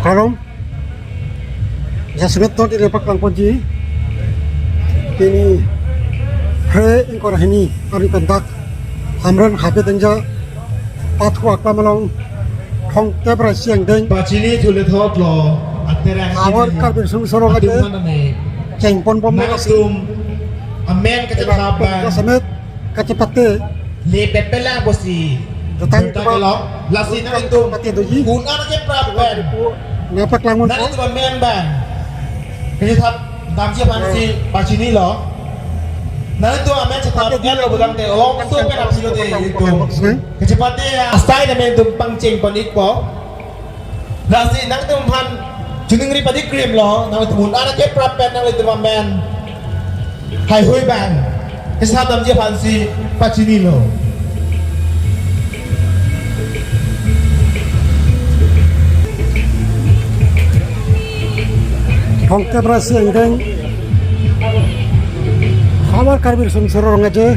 Pakarong Jasmet to di paklang poji kini he ingkor hini ari pentak hamran hape tanja patku akamalong thong tebra siang deng Pacini jule thot lo atera awar karbir sung sorong ade ceng pon pom na tum amen kecepapan Jasmet kacepate le pepela bosi datang kalau lasina itu pati doji kuna na ke prapan na paklangon na itu amen ban ini thap damsi pansi Pacini lo na itu amen cepat dia lo budang te lo so pe napsi lo te itu kecepate asai na men tum pangceng panik po lasi nang tum pan juning ri padi krim lo na itu kuna na ke prapan na itu amen hai hui ban kesat damsi pansi Pacini lo thong tebra siang deng awar karbir sung sorong aja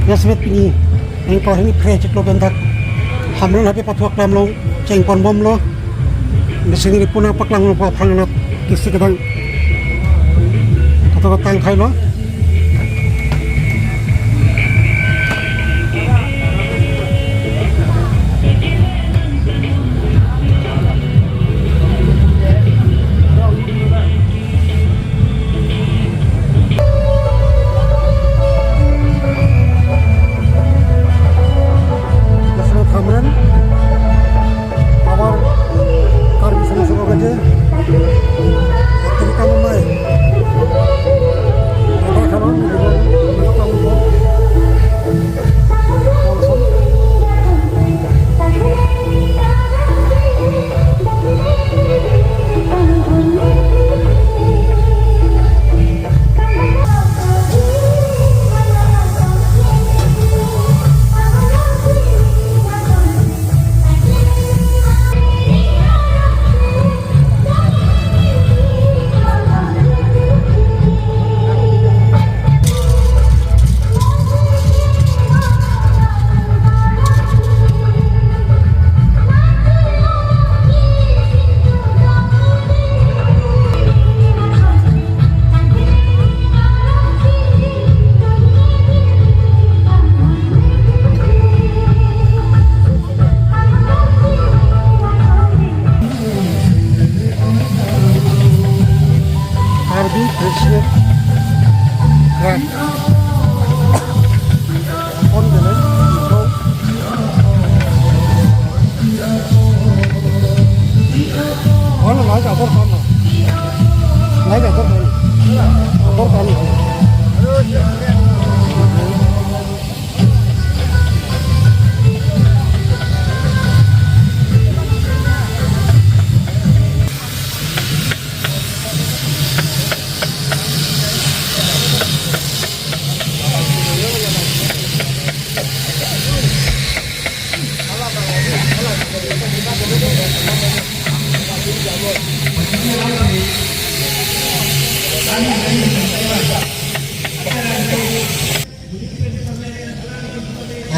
Jasmet ini ingkor hini prejek lo bentak hamran hape patuak lam lo ceng pon bom lo di sini punang paklang lo panganat kisi kedang atau ketang kai lo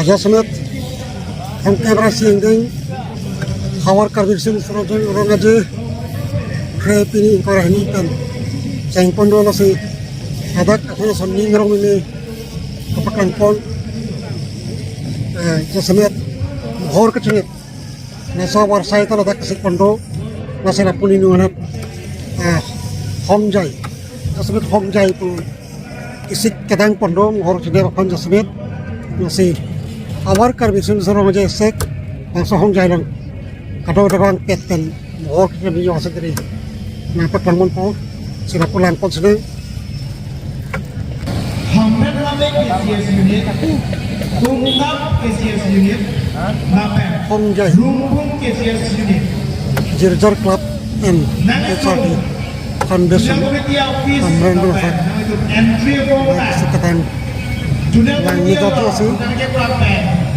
Jasmet thong tebra siang deng awar karbir sung sorong aja he pini ingkor hini kan ceng pon lo si adak atau sonni ngerong ini kepaklang pon Jasmet hor kecengit nasa war saya itu adak kesik pondo nasa lapun ini anak Hongjai Jasmet Hongjai itu kisik kedang pondo hor cedera kon Jasmet nasi awar karbir sung sorong aja sek langsung Hongjai lang kadang orang petan hor kita bijo sendiri na paklang po sila pulang pon sini Hamran Hamik KCS unit, Tungkap KCS unit, Napen, Hongjai Rumpung KCS unit, Jirjar Club and HRD Foundation Hamran Dulfat entry format, sekatan yang ini kata sih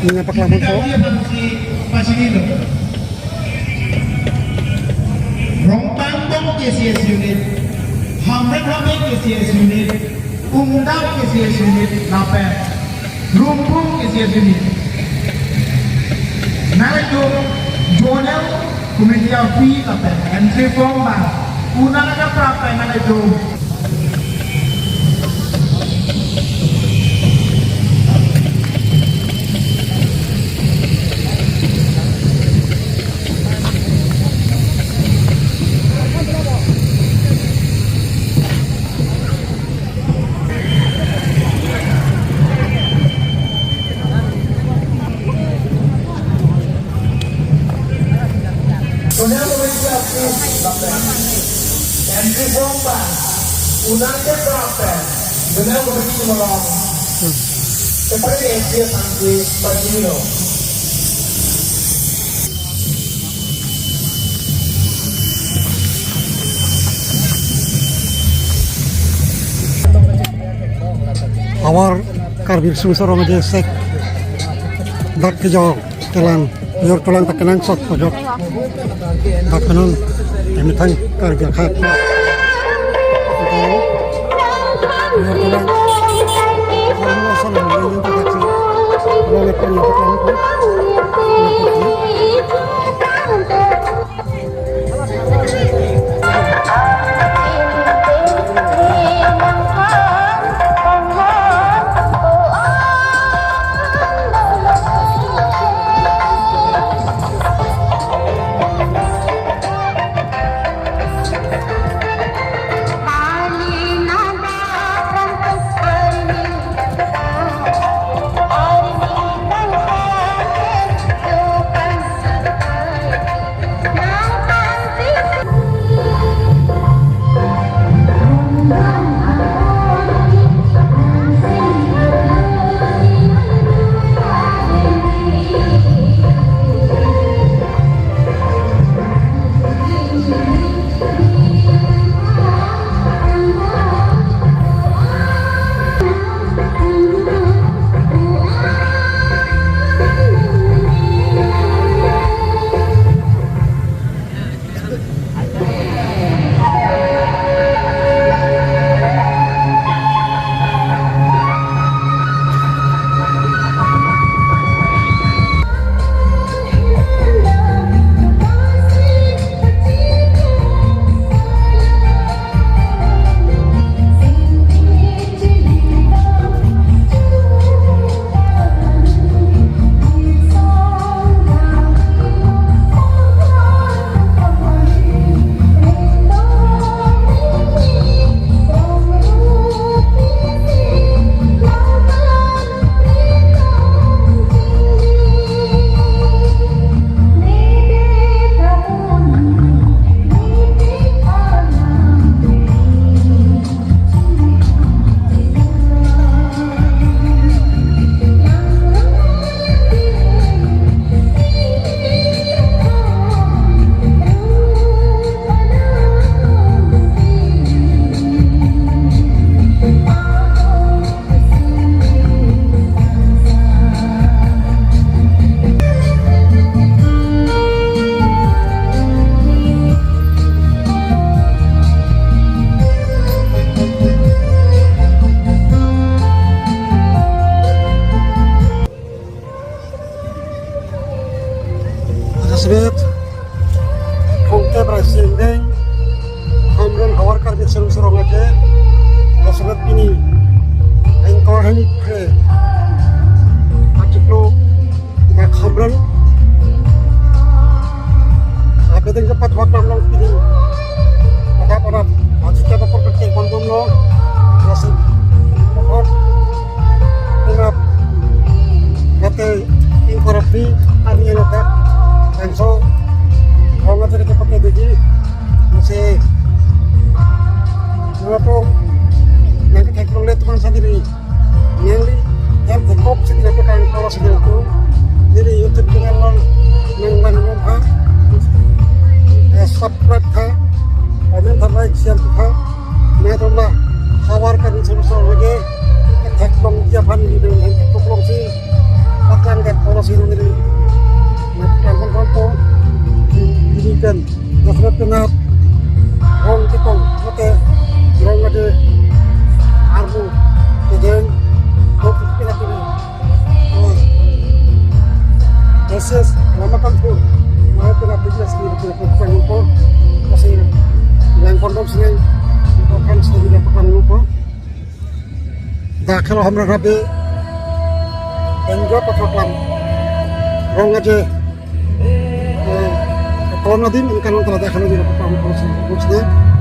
ini paklang po Rongtangdong KCS unit, Hamran Hamik KCS unit, Ungdap KCS unit, Napen, Rumpung KCS unit. Nah itu Jonel kemudian fee tapi entry form bang unang ada berapa yang ada itu kemudian kemudian fee tapi entry form bang unang ada berapa kemudian kemudian melong seperti dia sampai pagi ini Awar karbir sungsor aja sek dak kejo telan yor tulang tekenan sok pojok dak kanon emitang karbir khat yor tulang kamu asal ini tak sih kalau lepas itu kamu Sebet, kongte berhasil deng, hamdan hawar karbit serung aja, sebet ini, engkau ini pre, aciklo, nak hamdan, apa yang cepat waktu long ini, apa pada, aciknya apa percaya kondom lo, masih, pokok, enggak, kata engkau rapi, hari ini tak. Dan so, kalau nggak kita pakai biji, masih apa? Nanti kita perlu lihat teman sendiri. Nanti yang tekop sendiri pakai kalau sendiri itu, jadi YouTube channel yang mana ha, subscribe ha, komen like share ha, mereka tawarkan sesuatu lagi, teknologi Jepang ini dengan teknologi akan teknologi ini. Kampung-kampung ini kan dapat kenal orang kita pakai orang ada arbu kemudian kopi kita ini proses lama kampung mau kita bisnis gitu pondok sini bukan sedikit dapat lupa dah kalau hamra rabe enjoy patraklam rong aja kalau nanti mungkin kalau telah dah kalau tidak apa-apa